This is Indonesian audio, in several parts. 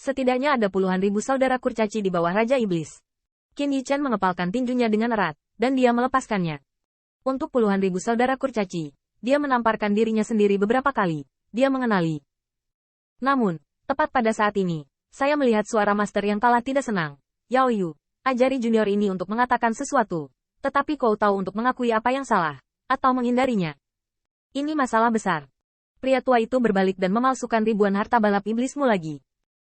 Setidaknya ada puluhan ribu saudara kurcaci di bawah Raja Iblis. Qin Yichen mengepalkan tinjunya dengan erat, dan dia melepaskannya. Untuk puluhan ribu saudara kurcaci, dia menamparkan dirinya sendiri beberapa kali. Dia mengenali. Namun, tepat pada saat ini, saya melihat suara master yang kalah tidak senang. Yao Yu, ajari junior ini untuk mengatakan sesuatu. Tetapi kau tahu untuk mengakui apa yang salah, atau menghindarinya. Ini masalah besar. Pria tua itu berbalik dan memalsukan ribuan harta balap iblismu lagi.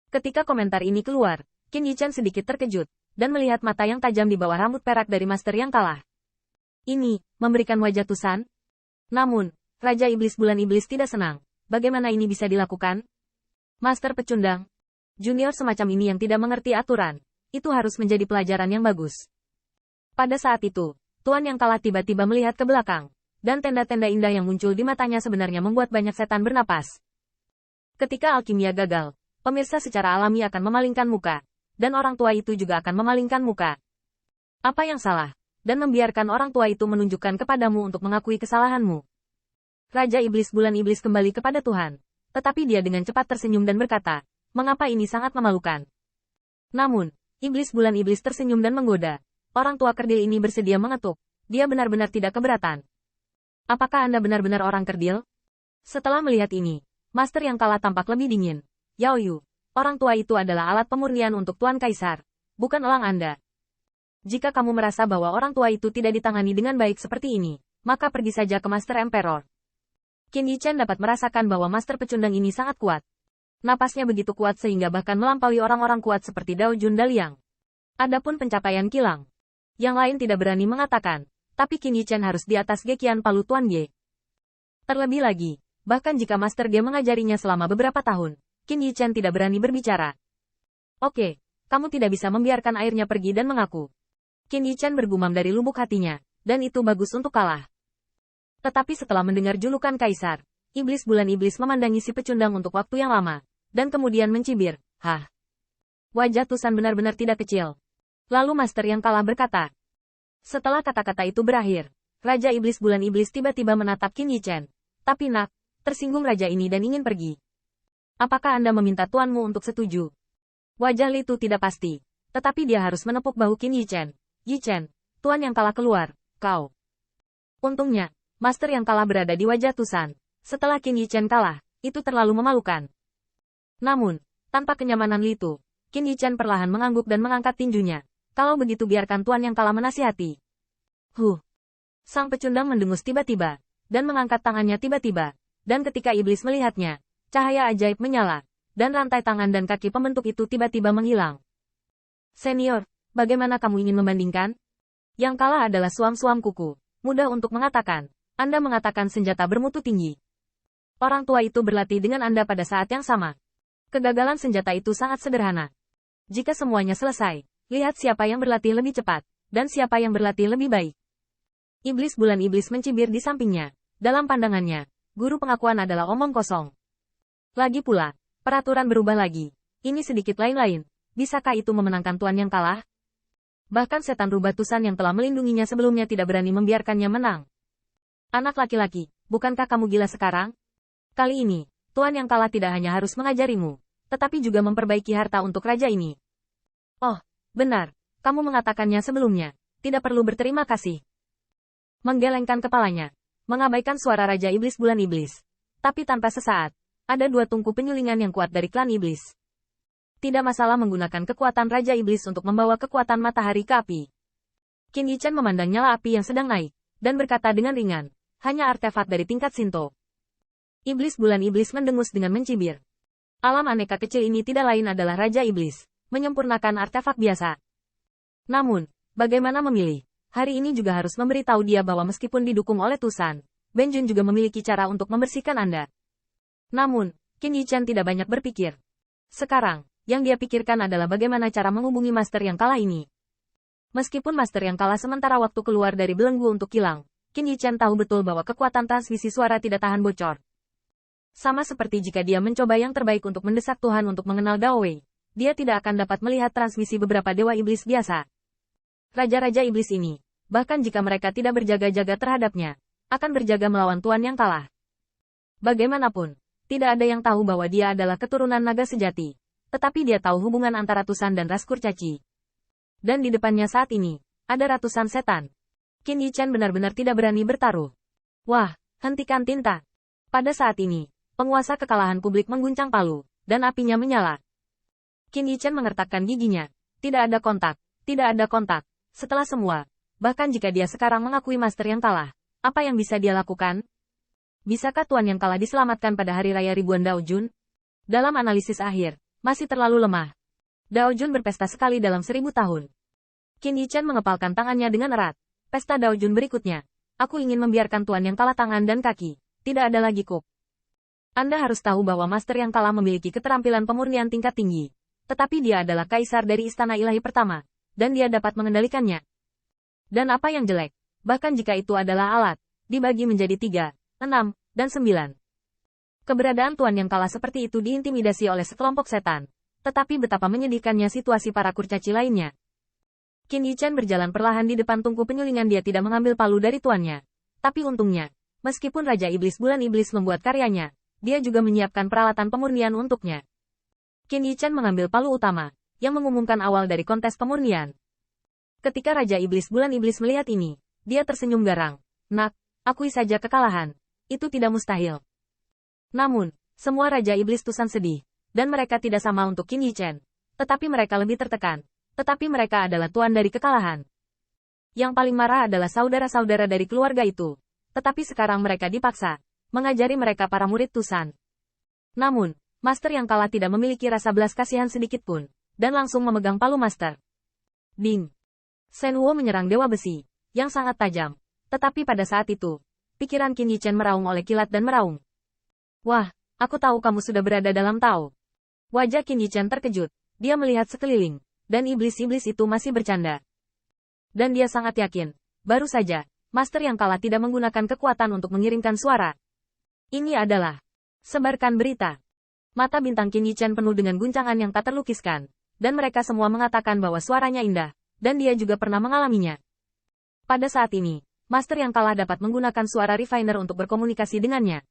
Ketika komentar ini keluar, Qin Yichen sedikit terkejut, dan melihat mata yang tajam di bawah rambut perak dari master yang kalah. Ini, memberikan wajah Tusan? Namun, Raja Iblis Bulan Iblis tidak senang. Bagaimana ini bisa dilakukan? Master pecundang. Junior semacam ini yang tidak mengerti aturan, itu harus menjadi pelajaran yang bagus. Pada saat itu, Tuan yang kalah tiba-tiba melihat ke belakang, dan tenda-tenda indah yang muncul di matanya sebenarnya membuat banyak setan bernapas. Ketika alkimia gagal, pemirsa secara alami akan memalingkan muka, dan orang tua itu juga akan memalingkan muka. Apa yang salah? Dan membiarkan orang tua itu menunjukkan kepadamu untuk mengakui kesalahanmu. Raja Iblis Bulan Iblis kembali kepada Tuhan, tetapi dia dengan cepat tersenyum dan berkata, mengapa ini sangat memalukan? Namun, Iblis Bulan Iblis tersenyum dan menggoda. Orang tua kerdil ini bersedia mengetuk. Dia benar-benar tidak keberatan. Apakah Anda benar-benar orang kerdil? Setelah melihat ini, master yang kalah tampak lebih dingin. Yao Yu, orang tua itu adalah alat pemurnian untuk Tuan Kaisar, bukan elang Anda. Jika kamu merasa bahwa orang tua itu tidak ditangani dengan baik seperti ini, maka pergi saja ke Master Emperor. Qin Yichen dapat merasakan bahwa master pecundang ini sangat kuat. Napasnya begitu kuat sehingga bahkan melampaui orang-orang kuat seperti Dao Jun Daliang. Adapun pencapaian kilang, yang lain tidak berani mengatakan, tapi Qin Yichen harus di atas Gekian Palu Tuan Ge. Terlebih lagi, bahkan jika Master Ge mengajarinya selama beberapa tahun, Qin Yichen tidak berani berbicara. Oke, kamu tidak bisa membiarkan airnya pergi dan mengaku. Qin Yichen bergumam dari lubuk hatinya, dan itu bagus untuk kalah. Tetapi setelah mendengar julukan Kaisar, Iblis Bulan Iblis memandangi si pecundang untuk waktu yang lama, dan kemudian mencibir, hah. Wajah Tusan benar-benar tidak kecil. Lalu Master yang kalah berkata. Setelah kata-kata itu berakhir, Raja Iblis Bulan Iblis tiba-tiba menatap Qin Yichen. Tapi nak, tersinggung raja ini dan ingin pergi. Apakah Anda meminta tuanmu untuk setuju? Wajah Li Tu tidak pasti, tetapi dia harus menepuk bahu Qin Yichen. Yichen, tuan yang kalah keluar, kau. Untungnya, master yang kalah berada di wajah Tusan. Setelah Qin Yichen kalah, itu terlalu memalukan. Namun, tanpa kenyamanan Li Tu, Qin Yichen perlahan mengangguk dan mengangkat tinjunya. Kalau begitu biarkan tuan yang kalah menasihati. Sang pecundang mendengus tiba-tiba, dan mengangkat tangannya tiba-tiba. Dan ketika iblis melihatnya, cahaya ajaib menyala, dan rantai tangan dan kaki pembentuk itu tiba-tiba menghilang. Senior, bagaimana kamu ingin membandingkan? Yang kalah adalah suam-suam kuku. Mudah untuk mengatakan. Anda mengatakan senjata bermutu tinggi. Orang tua itu berlatih dengan Anda pada saat yang sama. Kegagalan senjata itu sangat sederhana. Jika semuanya selesai, lihat siapa yang berlatih lebih cepat, dan siapa yang berlatih lebih baik. Iblis Bulan Iblis mencibir di sampingnya. Dalam pandangannya, guru pengakuan adalah omong kosong. Lagi pula, peraturan berubah lagi. Ini sedikit lain-lain. Bisakah itu memenangkan tuan yang kalah? Bahkan setan rubah Tusan yang telah melindunginya sebelumnya tidak berani membiarkannya menang. Anak laki-laki, bukankah kamu gila sekarang? Kali ini, tuan yang kalah tidak hanya harus mengajarimu, tetapi juga memperbaiki harta untuk raja ini. Oh, benar, kamu mengatakannya sebelumnya. Tidak perlu berterima kasih. Menggelengkan kepalanya, mengabaikan suara Raja Iblis Bulan Iblis. Tapi tanpa sesaat, ada dua tungku penyulingan yang kuat dari klan iblis. Tidak masalah menggunakan kekuatan Raja Iblis untuk membawa kekuatan matahari ke api. Qin Yichen memandang nyala api yang sedang naik, dan berkata dengan ringan, hanya artefak dari tingkat Shinto. Iblis Bulan Iblis mendengus dengan mencibir. Alam aneka kecil ini tidak lain adalah Raja Iblis, menyempurnakan artefak biasa. Namun, bagaimana memilih? Hari ini juga harus memberitahu dia bahwa meskipun didukung oleh Tusan, Benjun juga memiliki cara untuk membersihkan Anda. Namun, Qin Yichen tidak banyak berpikir. Sekarang, yang dia pikirkan adalah bagaimana cara menghubungi master yang kalah ini. Meskipun master yang kalah sementara waktu keluar dari belenggu untuk kilang, Qin Yichen tahu betul bahwa kekuatan transmisi suara tidak tahan bocor. Sama seperti jika dia mencoba yang terbaik untuk mendesak Tuhan untuk mengenal Dao Wei, dia tidak akan dapat melihat transmisi beberapa dewa iblis biasa. Raja-raja iblis ini, bahkan jika mereka tidak berjaga-jaga terhadapnya, akan berjaga melawan Tuan yang kalah. Bagaimanapun, tidak ada yang tahu bahwa dia adalah keturunan naga sejati. tetapi dia tahu hubungan antara Tusan dan ras kurcaci. Dan di depannya saat ini, ada ratusan setan. Qin Yichan benar-benar tidak berani bertaruh. Wah, hentikan tinta. Pada saat ini, penguasa kekalahan publik mengguncang palu, dan apinya menyala. Qin Yichan mengertakkan giginya. Tidak ada kontak, tidak ada kontak. Setelah semua, bahkan jika dia sekarang mengakui master yang kalah, apa yang bisa dia lakukan? Bisakah tuan yang kalah diselamatkan pada hari raya ribuan Dao Jun? Dalam analisis akhir, masih terlalu lemah. Dao Jun berpesta sekali dalam 1000 tahun. Qin Yichan mengepalkan tangannya dengan erat. Pesta Dao Jun berikutnya. Aku ingin membiarkan tuan yang kalah tangan dan kaki. Tidak ada lagi kup. Anda harus tahu bahwa master yang kalah memiliki keterampilan pemurnian tingkat tinggi. Tetapi dia adalah kaisar dari istana ilahi pertama. Dan dia dapat mengendalikannya. Dan apa yang jelek? Bahkan jika itu adalah alat, dibagi menjadi 3, 6, dan 9. Keberadaan tuan yang kalah seperti itu diintimidasi oleh sekelompok setan. Tetapi betapa menyedihkannya situasi para kurcaci lainnya. Qin Yichan berjalan perlahan di depan tungku penyulingan. Dia tidak mengambil palu dari tuannya. Tapi untungnya, meskipun Raja Iblis Bulan Iblis membuat karyanya, dia juga menyiapkan peralatan pemurnian untuknya. Qin Yichan mengambil palu utama, yang mengumumkan awal dari kontes pemurnian. Ketika Raja Iblis Bulan Iblis melihat ini, dia tersenyum garang. Nak, akui saja kekalahan. Itu tidak mustahil. Namun, semua Raja Iblis Tusan sedih, dan mereka tidak sama untuk Qin Yichan. Tetapi mereka lebih tertekan. Tetapi mereka adalah tuan dari kekalahan. Yang paling marah adalah saudara-saudara dari keluarga itu. Tetapi sekarang mereka dipaksa mengajari mereka para murid Tusan. Namun, master yang kalah tidak memiliki rasa belas kasihan sedikit pun, dan langsung memegang palu master. Ding! Shen Wuo menyerang Dewa Besi, yang sangat tajam. Tetapi pada saat itu, pikiran Qin Yichan meraung oleh kilat dan meraung. Wah, aku tahu kamu sudah berada dalam Tao. Wajah Qin Yichan terkejut. Dia melihat sekeliling. Dan iblis-iblis itu masih bercanda. Dan dia sangat yakin, baru saja, master yang kalah tidak menggunakan kekuatan untuk mengirimkan suara. Ini adalah sebarkan berita. Mata bintang Qin Yichan penuh dengan guncangan yang tak terlukiskan, dan mereka semua mengatakan bahwa suaranya indah, dan dia juga pernah mengalaminya. Pada saat ini, master yang kalah dapat menggunakan suara refiner untuk berkomunikasi dengannya.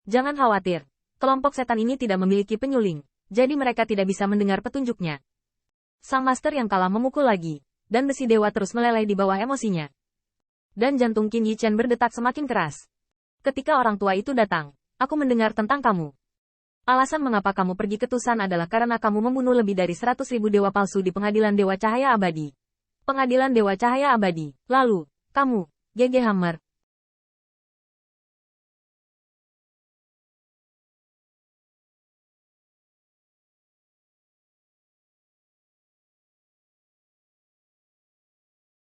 Jangan khawatir, kelompok setan ini tidak memiliki penyuling, jadi mereka tidak bisa mendengar petunjuknya. Sang master yang kalah memukul lagi, dan besi dewa terus meleleh di bawah emosinya. Dan jantung Qin Yichan berdetak semakin keras. Ketika orang tua itu datang, aku mendengar tentang kamu. Alasan mengapa kamu pergi ke Tusan adalah karena kamu membunuh lebih dari 100.000 dewa palsu di pengadilan Dewa Cahaya Abadi. Pengadilan Dewa Cahaya Abadi. Lalu, kamu, GG Hammer,